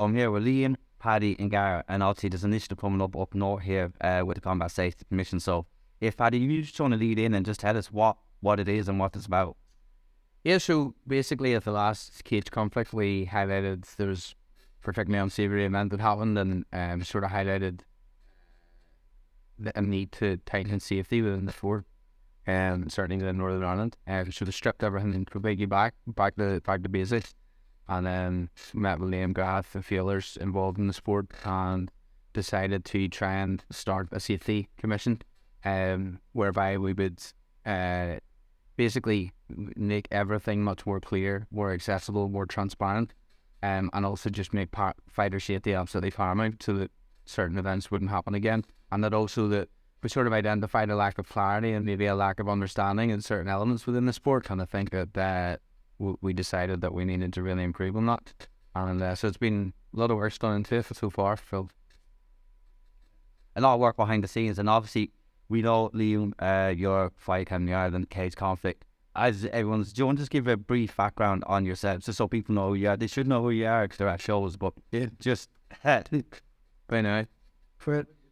I'm here with Liam, Paddy, and Gareth, and obviously there's an initiative coming up north here with the Combat Safety Commission. So, if Paddy, you just want to lead in and just tell us what it is and what it's about. Yeah, so basically at the last cage conflict, we highlighted there's particularly unsavoury event that happened and sort of highlighted the need to tighten safety within the fort, and certainly within Northern Ireland. Sort of stripped everything completely back to basics, and then met with Liam Gath and a few others involved in the sport and decided to try and start a safety commission, whereby we would basically make everything much more clear, more accessible, more transparent, and also just make fighter safety absolutely paramount so that certain events wouldn't happen again. And that also that we sort of identified a lack of clarity and maybe a lack of understanding in certain elements within the sport. And I think that we decided that we needed to really improve on that. And so it's been a lot of work done into it so far, Phil. A lot of work behind the scenes, and obviously we know, Liam, your fight in the Ireland cage conflict. As everyone's, do you want to just give a brief background on yourself, just so people know who you are? They should know who you are because they're at shows, but just Right now.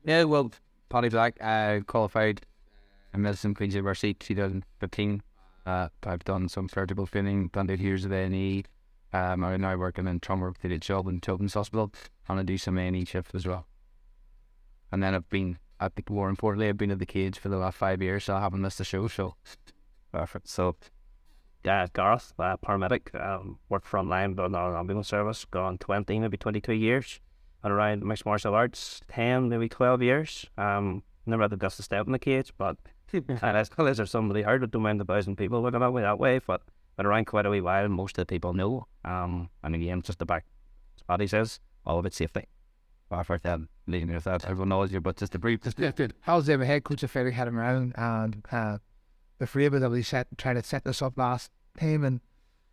Yeah, well, Paddy Black, qualified in medicine, Queen's University, 2015. I've done some surgical training, done 8 years of A&E. I'm now working in trauma orthopedic job in Children's Hospital, and I do some A&E shift as well. And then I think more importantly, I've been at the cage for the last 5 years, so I haven't missed a show. So perfect. So, yeah, Gareth, paramedic, worked frontline, but not an ambulance service, gone 20, maybe 22 years. And around mixed martial arts, 10, maybe 12 years. Never had the guts to step in the cage, but as well as there's somebody heard, I don't mind 1,000 people looking at me that way, but been around quite a wee while, and most of the people know. And again, just the back, as Paddy says, all of it's safety. perfect. Leading with that, everyone knows you, but just a brief. I was the head coach of Ferry, had him around, and the three of us that we tried to set this up last time, and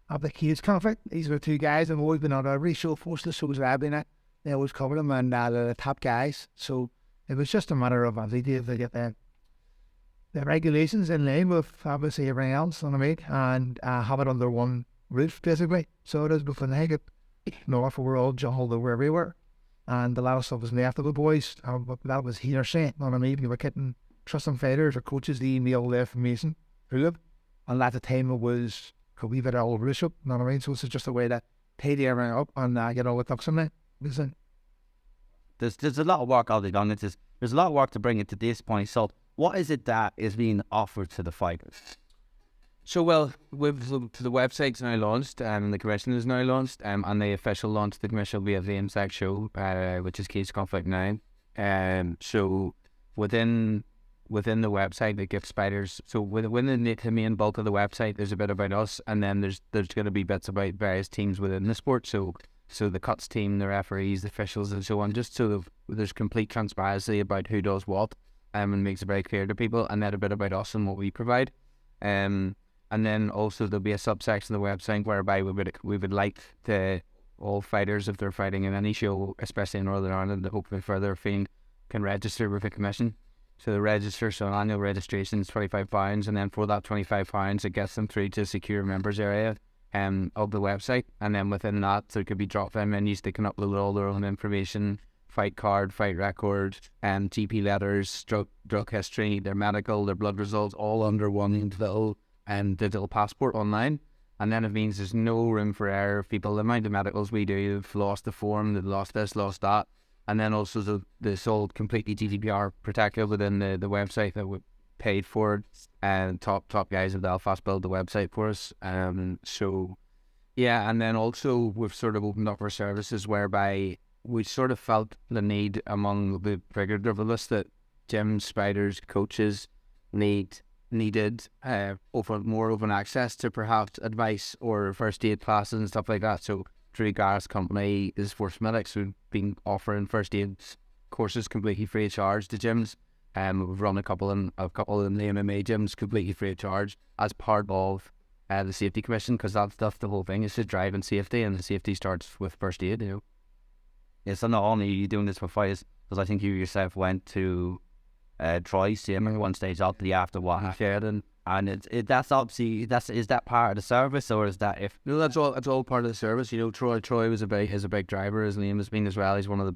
of the cage conflict, these were two guys that have always been on every show, forced the shows I've been at. They always covered them, and the top guys. So it was just a matter of obviously to get the regulations in line with obviously everything else, you know what I mean, and have it under one roof basically. So it is before they get north, we're all jumbled over everywhere, and a lot of stuff was left of the boys. That was hearsay, you know what I mean. You were getting trusting fighters or coaches to email the information through them, and at the time it was a wee bit all over the shop, you know what I mean. So it's just a way to tidy everything up and get all the ducks in there. Listen, There's a lot of work already done. There's a lot of work to bring it to this point. So, what is it that is being offered to the fighters? So, well, the website's now launched, and the commission is now launched, and the official launch of the commission will be at the IMSAC show, which is Cage Conflict 9. So within the website, it gives fighters. So within the main bulk of the website, there's a bit about us, and then there's going to be bits about various teams within the sport. So the cuts team, the referees, the officials, and so on, just so there's complete transparency about who does what, and makes it very clear to people, and then a bit about us and what we provide. And then also there'll be a subsection of the website whereby we would like all fighters, if they're fighting in any show, especially in Northern Ireland, that hopefully further afield, can register with the commission. So the register, so annual registration is £25, and then for that £25, it gets them through to a secure members area of the website, and then within that there could be drop-down menus. They can upload all their own information, fight card, fight record, GP letters, drug history, their medical, their blood results, all under one little digital passport online. And then it means there's no room for error. People, the amount of medicals we do, have lost the form, they've lost this, lost that, and then also it's all completely GDPR protected within the website that we paid for, and top guys in Belfast build the website for us. So yeah, and then also we've sort of opened up our services whereby we sort of felt the need among the figurative of us that gyms, spiders, coaches needed more open access to perhaps advice or first aid classes and stuff like that. So through Gareth's company is Force Medics, we've been offering first aid courses completely free of charge to gyms. We've run a couple in the MMA gyms completely free of charge as part of the safety commission, because that's the whole thing, is to drive in safety, and the safety starts with first aid, you know. Yeah, so not only are you doing this for fighters, because I think you yourself went to Troy, same one stage up the after what he shared, and And that's obviously is that part of the service, or is that if No, that's all part of the service. You know, Troy is a big driver. His name has been as well. He's one of the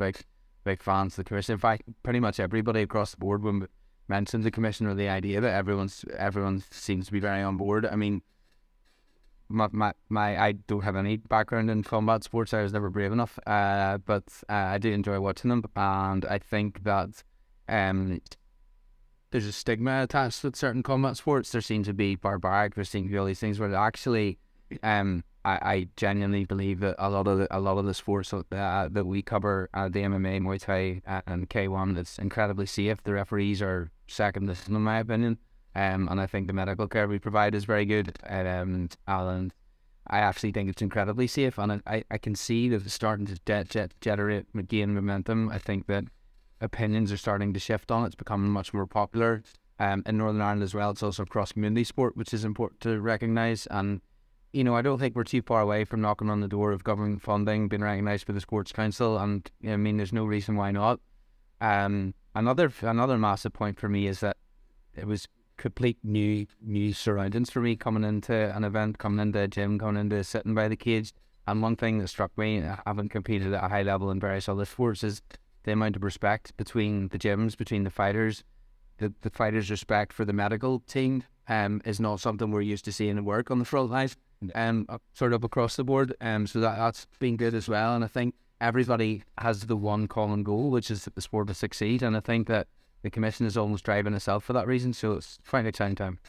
big fans of the commission. In fact, pretty much everybody across the board when we mentioned the commission or the idea that everyone seems to be very on board. I mean, I don't have any background in combat sports. I was never brave enough, but I do enjoy watching them, and I think that there's a stigma attached with certain combat sports. There seems to be barbaric. There seems to be all these things where actually, I genuinely believe that a lot of the sports that we cover, the MMA, Muay Thai, and K1, it's incredibly safe. The referees are second to none, in my opinion. And I think the medical care we provide is very good. And I actually think it's incredibly safe. And I can see that it's starting to generate, gain momentum. I think that opinions are starting to shift on it. It's becoming much more popular. In Northern Ireland as well, it's also a cross-community sport, which is important to recognise. And, you know, I don't think we're too far away from knocking on the door of government funding, being recognised by the Sports Council. And, I mean, there's no reason why not. Another massive point for me is that it was complete new surroundings for me coming into an event, coming into a gym, coming into sitting by the cage. And one thing that struck me, having competed at a high level in various other sports, is the amount of respect between the gyms, between the fighters. The fighters' respect for the medical team is not something we're used to seeing in work on the front line, sort of across the board. So that's been good as well. And I think everybody has the one common goal, which is that the sport to succeed. And I think that the commission is almost driving itself for that reason. So it's quite an exciting time.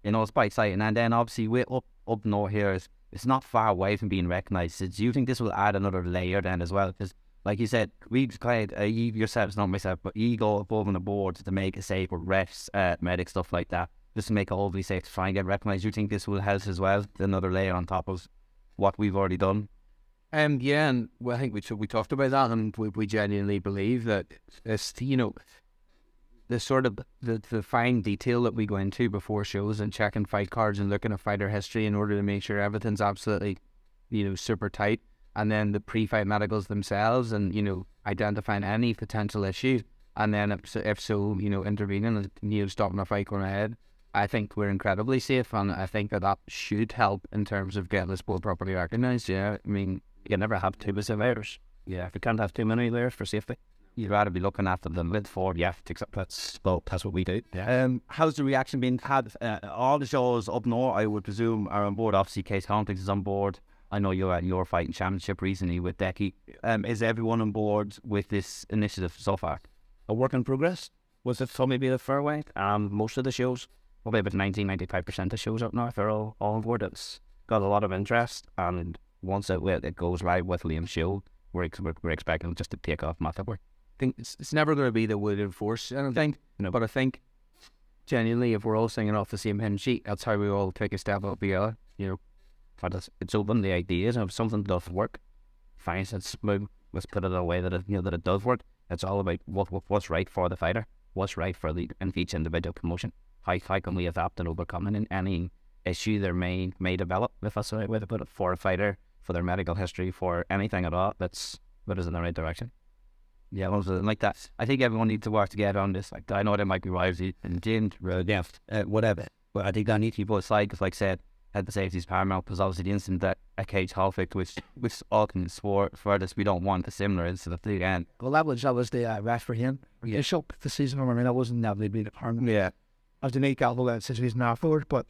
You know, it's quite exciting. And then obviously we're up north here. It's not far away from being recognised. Do you think this will add another layer then as well? Because like you said, we've played, you yourselves, not myself, but you go above and aboard to make it safe with refs, medics, stuff like that, just to make it overly safe to try and get recognised. Do you think this will help as well? Another layer on top of what we've already done? Yeah, and well, I think we talked about that, and we genuinely believe that it's, you know, the sort of the fine detail that we go into before shows and checking fight cards and looking at fighter history in order to make sure everything's absolutely, you know, super tight. And then the pre-fight medicals themselves, and, you know, identifying any potential issue, and then if so, you know, intervening and, you know, stopping a fight going ahead. I think we're incredibly safe, and I think that should help in terms of getting the sport properly recognised. Yeah, I mean, You can never have too many layers. Yeah, You can't have too many layers for safety. you'd rather be looking after them with forward. Yeah, That's what we do. yeah. How's the reaction been had? All the shows up north, I would presume, are on board. Obviously, Case Conflicts is on board. I know you're at your fighting championship recently with Decky. Is everyone on board with this initiative so far? A work in progress. Was it so maybe the fair way? Most of the shows, probably about 90-95% of shows up north are all on board. It's got a lot of interest, and once it goes live with Liam's show, we're expecting it just to take off massively. I think it's never going to be that would enforce anything, No. but I think genuinely, if we're all singing off the same hymn sheet, that's how we all take a step up together. You know, But it's open the ideas, and if something does work, fine. Let's put it in a way that it does work. It's all about what's right for the fighter, what's right for in each individual promotion. How can we adapt and overcome in any issue there may develop, if that's the right way to put it, for a fighter, for their medical history, for anything at all that's put us in the right direction. Yeah, like that. I think everyone needs to work together on this. Like, I know there might be rivalry and James, whatever, but I think that needs to be both sides. Because, like I said, health and safety is paramount. Because obviously the incident that a cage conflict, which all can swore for this, we don't want a similar incident again. Well, that was the refereeing. Yeah. It shot the season. I mean, that wasn't inevitably being a permanent. Yeah, As the Nate Gallo situation afterwards, but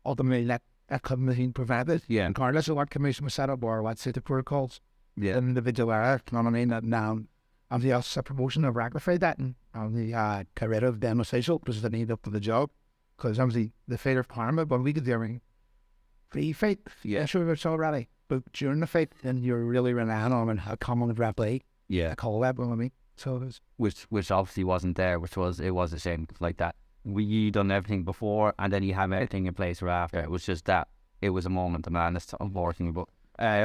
ultimately that couldn't have been prevented. yeah, Regardless of what commission was set up or what safety protocols, yeah. an individual error, you know what I mean? And the us promotion have rectified that, and the got rid of them official because they need up for the job. Because obviously the fighter paramount, but we could do everything pre-fight. Yeah. Sure, it's already. But during the fight, then you're really relying on a common replay, Yeah, a call that, you know what I mean? So it was. which obviously wasn't there, it was a shame like that. You done everything before, and then you have everything in place right after. It was just that it was a moment of madness, unfortunately. But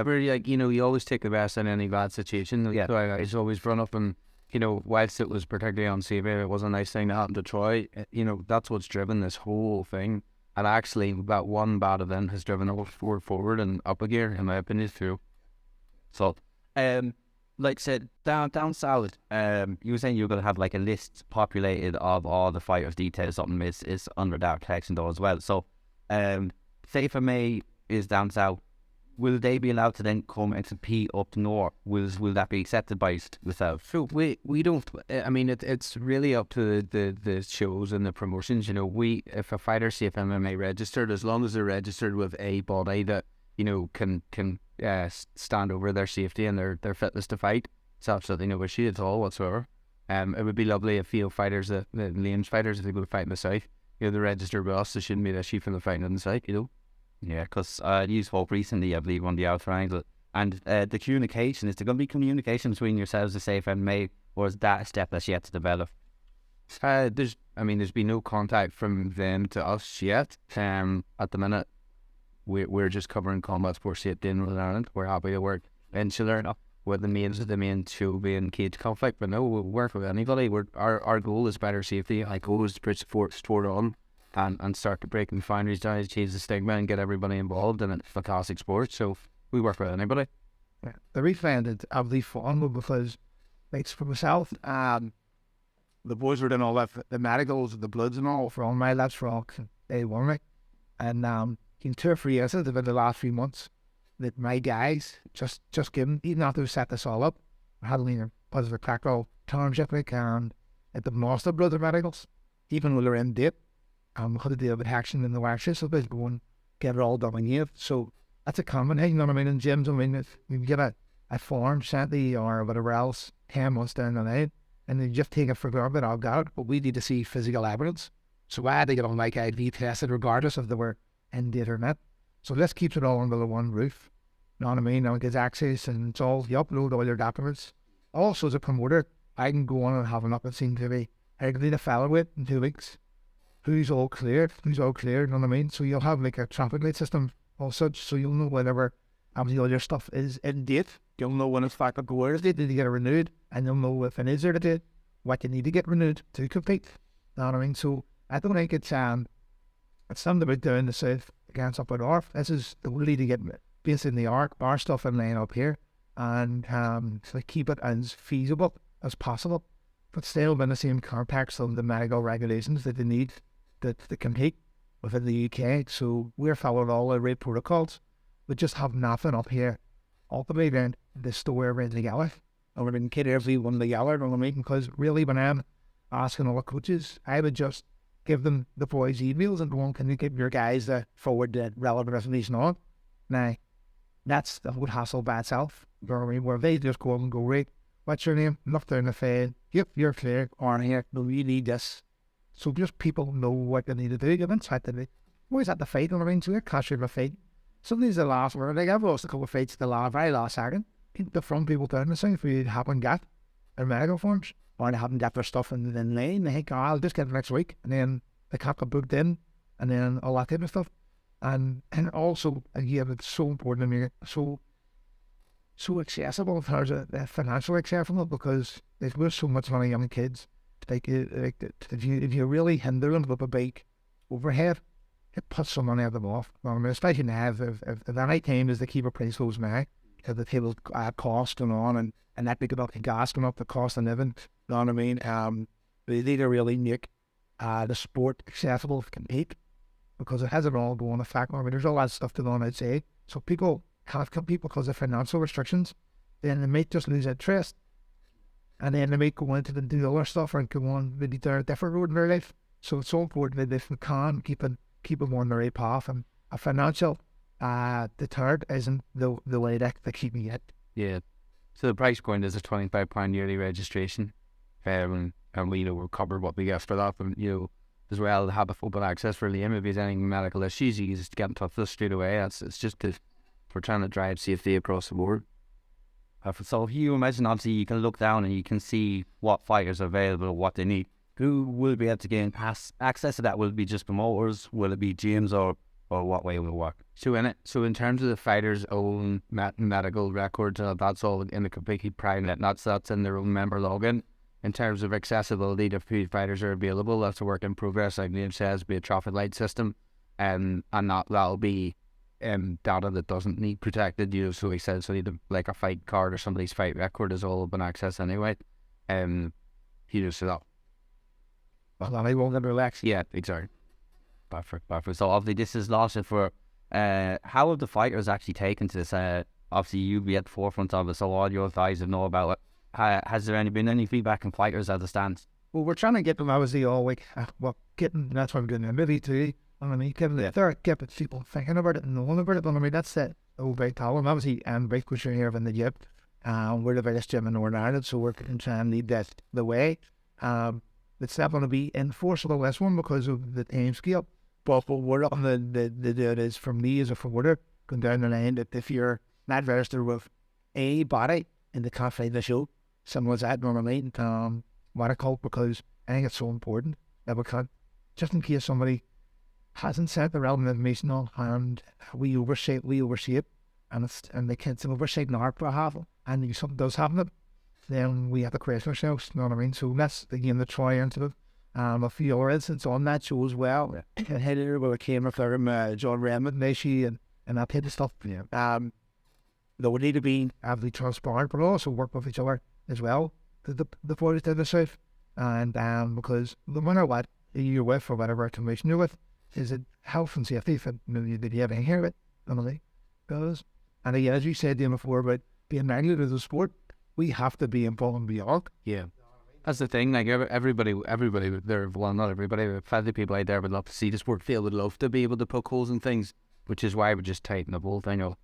really, like, you know, you always take the best in any bad situation. Yeah. So I just always run up and, you know, whilst it was particularly unsafe, it was a nice thing to happen to Troy. You know, that's what's driven this whole thing. And actually, that one bad event has driven us forward and up a gear, in my opinion, too. so, like said, down south, you were saying you're gonna have like a list populated of all the fighters' details. Something is under that protection though as well. So, say if a May is down south, will they be allowed to then come and compete up north? Will that be accepted by the south? So we don't. I mean, it's really up to the shows and the promotions. You know, if a fighter, say if MMA registered, as long as they're registered with a body that can stand over their safety and their fitness to fight, it's absolutely no issue at all whatsoever. It would be lovely if fighters, the Liam's fighters, if they go to fight in the south, they're registered with us. There shouldn't be an issue from the fighting in the south. Yeah, because you spoke recently, I believe, on the Out Triangle, and the communication, is there going to be communication between yourselves, the Safe MMA, or is that a step that's yet to develop? There's been no contact from them to us yet. At the minute, we're just covering combat sports safety in Northern Ireland. We're happy to work insular with the main show being cage conflict, but no, we'll work with anybody. Our goal is better safety. Our goal is to put sport on and start to break the boundaries down, change the stigma and get everybody involved in a fantastic sport. So we work with anybody. Yeah. The reason I did really fun because, like, for myself, the boys were doing all that, the medicals, the bloods and all for all my lads for all day one, right? And in 2 or 3 years, in the last few months, that my guys just given, even after we set this all up, I had a positive practical terms and at the master blood medicals, even when they're in date, we had to deal with action in the workshops, so basically go and get it all done in here. So that's a common thing, you know what I mean? In gyms, I mean, if you get a form sent to you or whatever else 10 months down the line, and then you just take it for granted, I'll got it, but we need to see physical evidence. So I had to get on like IV tested regardless if they were in date or not. So this keeps it all under the one roof. You know what I mean? Now it gets access and it's all, you upload all your documents. Also as a promoter, I can go on and have an up and seen TV. I can lead a fellow with in 2 weeks. Who's all cleared, you know what I mean? So you'll have like a traffic light system or such, so you'll know whenever all your stuff is in date. You'll know when it's back up to where is it, did you get it renewed? And you'll know if it is there to date, what you need to get renewed to compete. You know what I mean? So I don't think it's something about doing the south against up at north. This is the way to get based in the our stuff and laying up here and so keep it as feasible as possible, but still in the same context of the medical regulations that they need to compete within the UK. So we're following all the right protocols. We just have nothing up here. Ultimately, then the store around together, and we're going to kid everyone together. You know what I mean? Because really, when I'm asking all the coaches, I would just give them the boys' emails and go on, can you give your guys the forward the relevant information on? Now, that's the whole hassle by itself. You know what I mean? Where they just go and go, right, what's your name? Look down the file. Yep, you're clear. Or here, no, you need this. So just people know what they need to do. You haven't tried to do. Always at the fight, you know what I mean? So they're cashier the fight. Sometimes the last word, like I've lost a couple of fights the very last second. The front people down the side if we haven't got their medical forms or they haven't got their stuff in lane, they think, oh, I'll just get it next week. And then they can't get booked in and then all that type of stuff. And also, again, it's so important to me, so accessible in terms of financially accessible because there's so much money young kids. Like if you really hinder them with a big overhead, it puts some money out of them off. Well, I mean, especially now if any time is to keep a price goes now, if the table cost going on and that big about the gas going up, the cost of living, you know what I mean? They need to really make the sport accessible to compete because it has an all going effect. I mean, there's all that stuff going on outside, so people can't compete because of financial restrictions. Then they might just lose interest. And then they might go into and do other stuff and go on maybe down a different road in their life. So it's so important that if we can keep them on the right path, and a financial deterrent isn't the way that they keep me it. Yeah. So the price point is a £25 yearly registration. And we'll cover what we get for that. And as well have a open access for Liam if there's any medical issues, you can just get in touch with us straight away. It's just we're trying to drive safety across the board. So if you imagine, obviously, you can look down and you can see what fighters are available, what they need. Who will be able to gain access to that? Will it be just promoters? Will it be gyms or what way will it work? So in terms of the fighters' own medical records, that's all in the completely private. That's in their own member login. In terms of accessibility to who fighters are available, that's a work in progress. Like Liam says, be a traffic light system, and that'll be data that doesn't need protected, so he says, so like a fight card or somebody's fight record is all open access anyway. He just said, oh, Well, I won't ever relax. yeah, exactly. Perfect. So obviously this is launched for, how have the fighters actually taken to this? Obviously you'll be at the forefront of it, so all your guys will know about it. Has there been any feedback from fighters as it stands? Well, we're trying to get them obviously all week. That's why I'm doing a movie too. I mean, get people thinking about it and knowing about it. But I mean, that's it. Oh, big problem. Obviously, Break was here in the gym. We're the biggest gym in Northern Ireland, so we're going to try and lead that the way. It's not going to be enforceable, this one, because of the time scale. But what we're looking to do it is, for me as a promoter, going down the line, that if you're not registered with a body and they can't find the show, someone's that normally, what I call, because I think it's so important that we can't, just in case somebody hasn't sent the relevant information on, and we oversee it, and they can't oversight on our behalf, and if something does happen, then we have to question ourselves, you know what I mean? So that's the game to try into it. A few other incidents on that show as well. Yeah. Headed where we came from John Redmond, Nishi, and that type of stuff. Yeah. That would need to be absolutely transparent, but also work with each other as well. The boys down the south, and because no matter what you're with or whatever information you're with, is it health and safety? Did you ever hear of it? Normally, goes. And again, as you said before about being manual to the sport, we have to be involved and beyond. Yeah. That's the thing, like everybody there, well, not everybody, but plenty of people out there would love to see the sport field, would love to be able to poke holes in things, which is why we just tighten the whole thing up.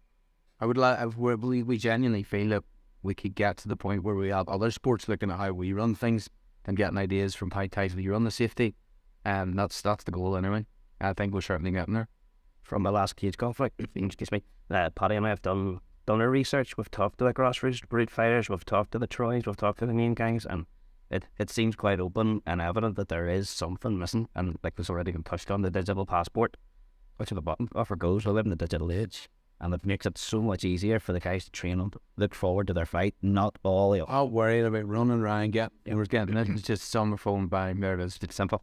We genuinely feel that we could get to the point where we have other sports looking at how we run things and getting ideas from how tightly you run the safety, and that's the goal anyway. I think we're certainly getting there. From the last cage conflict, excuse me, Paddy and I have done our research. We've talked to the grassroots fighters, we've talked to the Troys, we've talked to the main gangs, and it seems quite open and evident that there is something missing. And like was already been touched on, the digital passport, which at the bottom offer goes, we live in the digital age, and it makes it so much easier for the guys to train them, look forward to their fight, not all the Not worried about running around, we're getting it. It's just some phone bang, there it is. It's simple,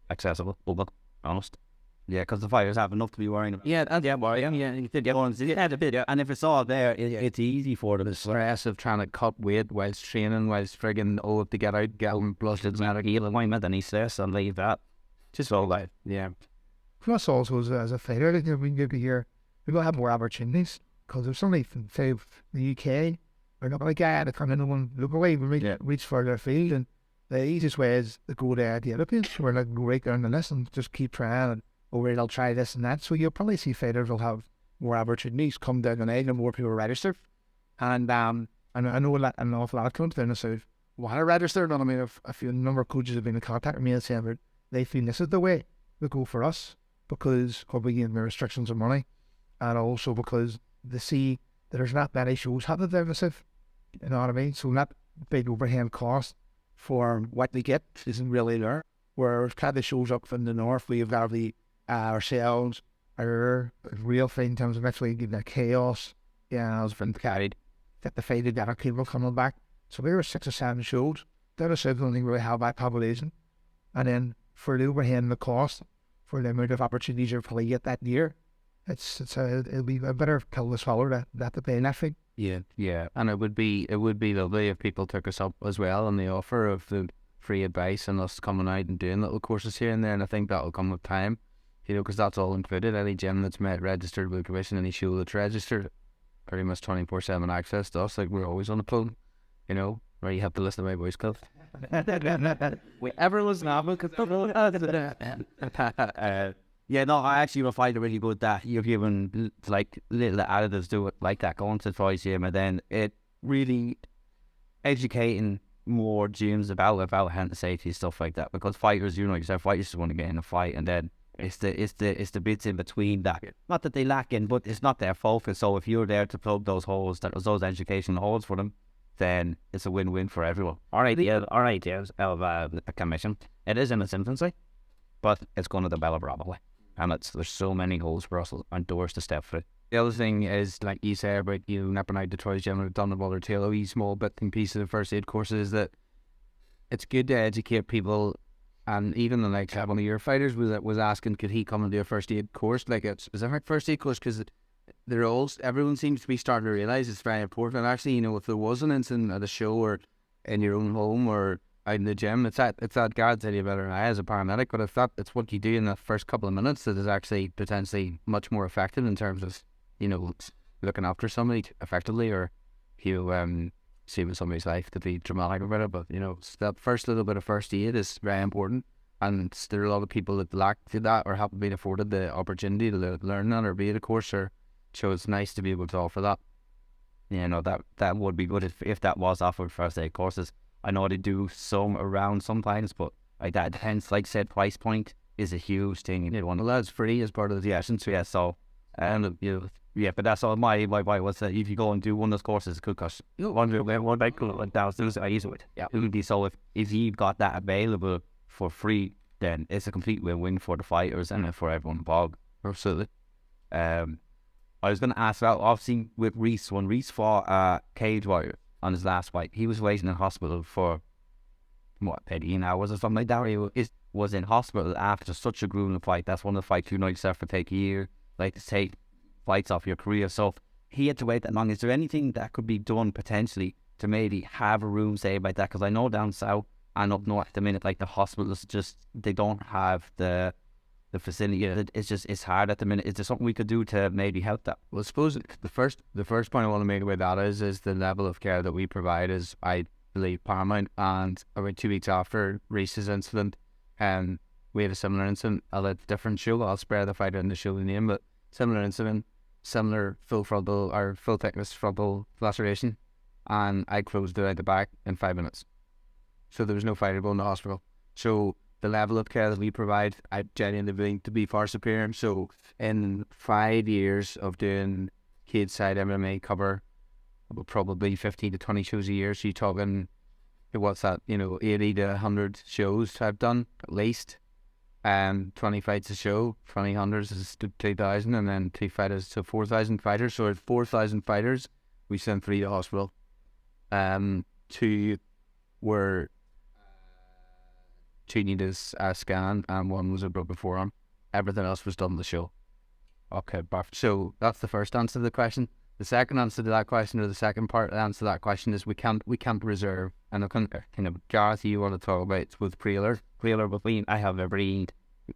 accessible, open, honest. Yeah, because the fighters have enough to be worrying about. Yeah, you did get one. Yeah, a bit. Yeah. And if it's all there, it's easy for them. The stress of trying to cut weight whilst training, whilst friggin' to get out, get them blooded, Matter heal appointment and he says and leave that. Just all that. Yeah. For us also as a fighter, we can be here, we're going to have more opportunities, because if somebody from, say, the UK, or not a guy to come in and look away, we reach further afield, and the easiest way is to go to the other place, where like go right down the list and just keep trying, and over they'll try this and that. So you'll probably see fighters will have more opportunities come down the line and more people register. And I know an awful lot of clubs down the south want to register. And I mean, a number of coaches have been in contact with me and saying that they feel this is the way to go for us, because of the restrictions of money, and also because they see that there's not many shows happening down the south. You know what I mean? So that big overhead cost for what they get isn't really there. Where kind of shows up from the north, we've got ourselves, our real thing in terms of actually giving that chaos. Yeah, I was been carried that the faded that people coming back. So we were 6 or 7 shows. Down the south, don't think really have that population. And then for the overhead and the cost, for the amount of opportunities you'll probably get that year, it'll be a better pill to swallow that to pay nothing. Yeah, and it would be lovely if people took us up as well on the offer of the free advice and us coming out and doing little courses here and there, and I think that'll come with time, because that's all included. Any gym that's registered with the commission, any show that's registered, pretty much 24/7 access to us, like we're always on the phone, where you have to listen to my voice clip. Everyone's not yeah, no, I actually will find it really good that you're giving like little additives to it like that, going to the Troy's gym, and then it really educating more gyms about health and safety and stuff like that, because fighters, fighters just want to get in a fight, and then it's the bits in between that, not that they lack in, but it's not their focus. So if you're there to plug those holes, those educational holes for them, then it's a win-win for everyone. Our ideas of a commission, it is in its infancy, but it's going to develop rapidly, and there's so many holes for us and doors to step through. The other thing is, like you say about nipping out the Troy's gym and done the other tail, a wee small bit and piece of the first aid courses, that it's good to educate people. And even the one of your fighters was asking, could he come and do a first aid course, like a specific first aid course, because everyone seems to be starting to realise it's very important. And actually, if there was an incident at a show or in your own home or out in the gym, it's that guard tell you better than I as a paramedic. But if it's what you do in the first couple of minutes that is actually potentially much more effective in terms of, looking after somebody effectively, or saving somebody's life, to be dramatic about it. But that first little bit of first aid is very important, and there are a lot of people that lack that or haven't been afforded the opportunity to learn that or be at a course, or so it's nice to be able to offer that. That would be good if that was offered first aid courses. I know they do some around sometimes, but like that depends. Like I said, price point is a huge thing. Well, that's free as part of the session. So yeah, so but that's all my was that if you go and do one of those courses, it could cost $1,000 easily. Yeah, it would be. So if you've got that available for free, then it's a complete win-win for the fighters and for everyone involved. Absolutely. I was going to ask about, obviously, with Reese, when Reese fought Cage Warrior on his last fight, he was waiting in hospital for 18 hours or something like that. He was in hospital after such a grueling fight. That's one of the fights you know yourself for take a year, like to take fights off your career. So he had to wait that long. Is there anything that could be done potentially to maybe have a room saved like that? Because I know down south and up north at the minute, like the hospitals they don't have the facility. It's hard at the minute. Is there something we could do to maybe help that? Well, I suppose the first point I want to make about that is the level of care that we provide is, I believe, paramount. And about 2 weeks after Reese's incident, we had a similar incident at a different show. I'll spare the fighter in the show the name, but similar incident, similar full thickness frontal laceration, and I closed it out the back in 5 minutes. So there was no fighter going to hospital. So the level of care that we provide, I genuinely think to be far superior. So in 5 years of doing cage side MMA cover, probably 15 to 20 shows a year. So you're talking, what's that? 80 to 100 shows I've done at least. 20 fights a show, 20 hundreds is 2,000, and then 2 fighters, so 4,000 fighters. So at 4,000 fighters, we sent 3 to hospital. 2 were 2 needed a scan, and 1 was a broken forearm. Everything else was done on the show. Okay, perfect. So that's the first answer to the question. The second answer to that question, or the second part of the answer to that question, is we can't reserve. And Gareth, you want to talk about with Preeler, but I have every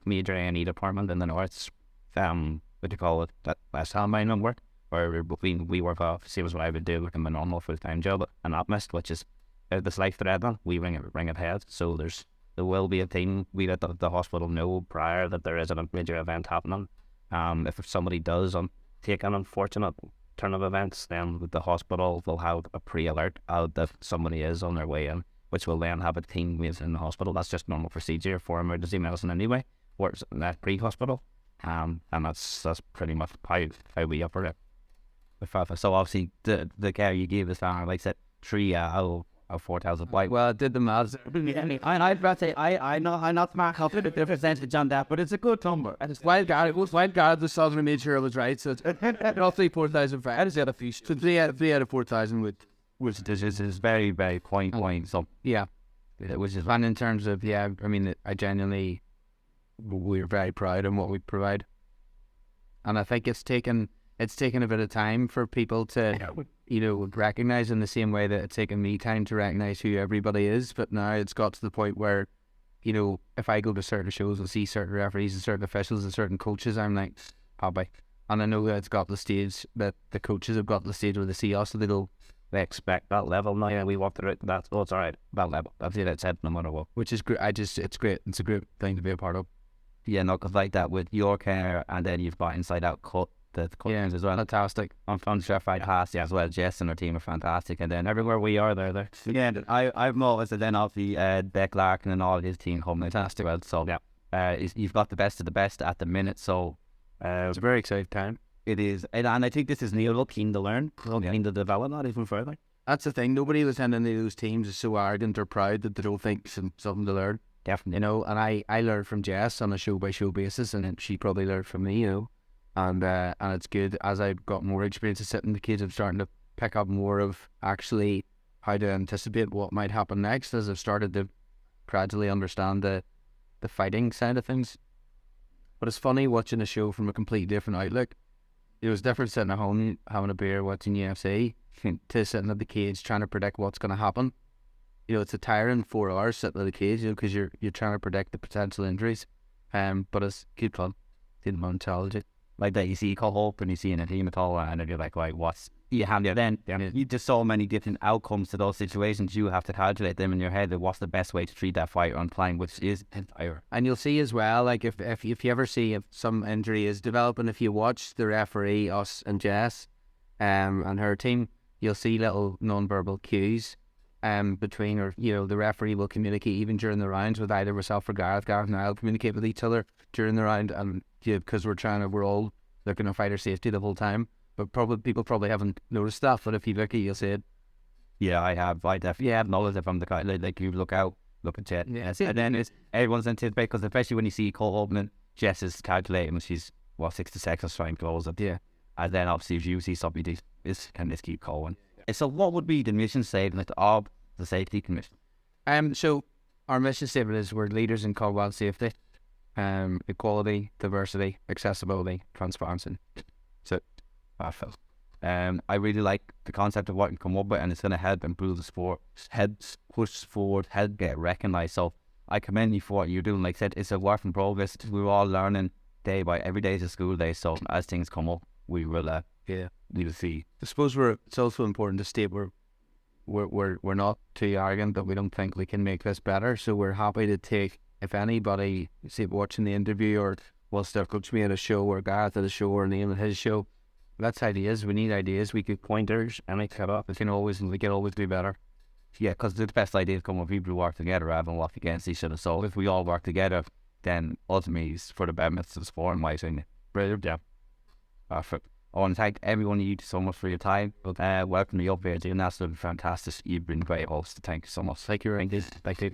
major A&E department in the north. What do you call it? That West Ham my number, where we work off, same as what I would do in my normal full-time job, an optimist, which is this life threatening. We ring it ahead. So there will be a team. We let the hospital know prior that there is a major event happening. If somebody does take an unfortunate turn of events, then the hospital will have a pre-alert out that somebody is on their way in, which will then have a team within the hospital. That's just normal procedure for emergency medicine anyway, whereas that pre-hospital, and that's pretty much how we operate. So obviously the care you give is like I said, 3 out of 4,000. Well, I did the maths. I'd rather say I'm not smart enough to the percentage on that, but it's a good number. And it's wild guard. It was wild guard. The Southern made sure it was right. So it's roughly 4,000. How does the other piece? So 3 out of 4,000 which is very, very point. So yeah, which is fun in terms of I genuinely, we're very proud of what we provide, and I think it's taken a bit of time for people to recognize, in the same way that it's taken me time to recognize who everybody is. But now it's got to the point where, if I go to certain shows and see certain referees and certain officials and certain coaches, I'm like, Bobby. And I know that it's got the stage, that the coaches have got the stage where they see us, so they expect that level. Now, yeah, we walked through it. It's all right. That level. That's it. It's said no matter what. Which is great. It's great. It's a great thing to be a part of. Yeah, no, because like that with your care, and then you've got Inside Out Cut. The cuttings as well. Fantastic. On Chef Fight Pass, as well. Jess and her team are fantastic, and then everywhere we are, they're there. Yeah, I've noticed that then obviously Beck Larkin and all his team come fantastic. Well, so yeah, you've got the best of the best at the minute. So it's a very exciting time. It is, and I think this is Neil keen to learn, keen to develop that even further. That's the thing. Nobody who's in any of those teams is so arrogant or proud that they don't think something to learn. Definitely, and I learned from Jess on a show by show basis, and then she probably learned from me, And it's good, as I've got more experience of sitting in the cage, I'm starting to pick up more of actually how to anticipate what might happen next, as I've started to gradually understand the fighting side of things. But it's funny watching a show from a completely different outlook. it was different sitting at home having a beer watching UFC to sitting at the cage trying to predict what's going to happen. You know, it's a tiring 4 hours sitting at the cage, you know, because you're trying to predict the potential injuries. But it's good fun. Didn't mind challenge it. Like that, you see Cole Hope and you see in a team at all, and then you're like, right, what's you have then? You just so many different outcomes to those situations. You have to calculate them in your head. That what's the best way to treat that fighter on playing, which is entire. And you'll see as well, like if you ever see if some injury is developing, if you watch the referee, us and Jess, and her team, you'll see little non-verbal cues, between, or you know, the referee will communicate even during the rounds with either myself or Gareth. Gareth and I'll communicate with each other during the round, and because we're all looking at fighter safety the whole time. But people probably haven't noticed that. But if you look at it, you'll see it. Yeah, I have. I definitely have noticed it from the guy. Like you look out, look at Jet. Yes. And then it's everyone's anticipating, because especially when you see Cole opening, Jess is calculating. She's 60 seconds trying to close it. Yeah. And then obviously if you see somebody, can this keep going? So what would be the mission statement of the Safety Commission? So our mission statement is we're leaders in combat safety, equality, diversity, accessibility, transparency. So Perfect. I really like the concept of what you come up with, and it's going to help improve the sport, help push forward, help get recognised. So I commend you for what you're doing. Like I said, it's a work in progress. We're all learning day by every day is a school day. So as things come up, we will we will see. I suppose it's also important to state we're not too arrogant that we don't think we can make this better. So we're happy to take, if anybody, say, watching the interview, or wants to coach me at a show, or Gareth at a show, or Neil at his show, that's ideas. We need ideas. We could Pointers, anything up. we can always do better. Yeah, because the best ideas come when people who work together rather than work against each other. So if we all work together, then ultimately it's for the betterment of the sport, in my opinion. Brilliant. Yeah. Perfect. I want to thank everyone of you so much for your time. Welcome me up here, doing absolutely fantastic. You've been a great host. Thank you so much. Thank you. Thank you.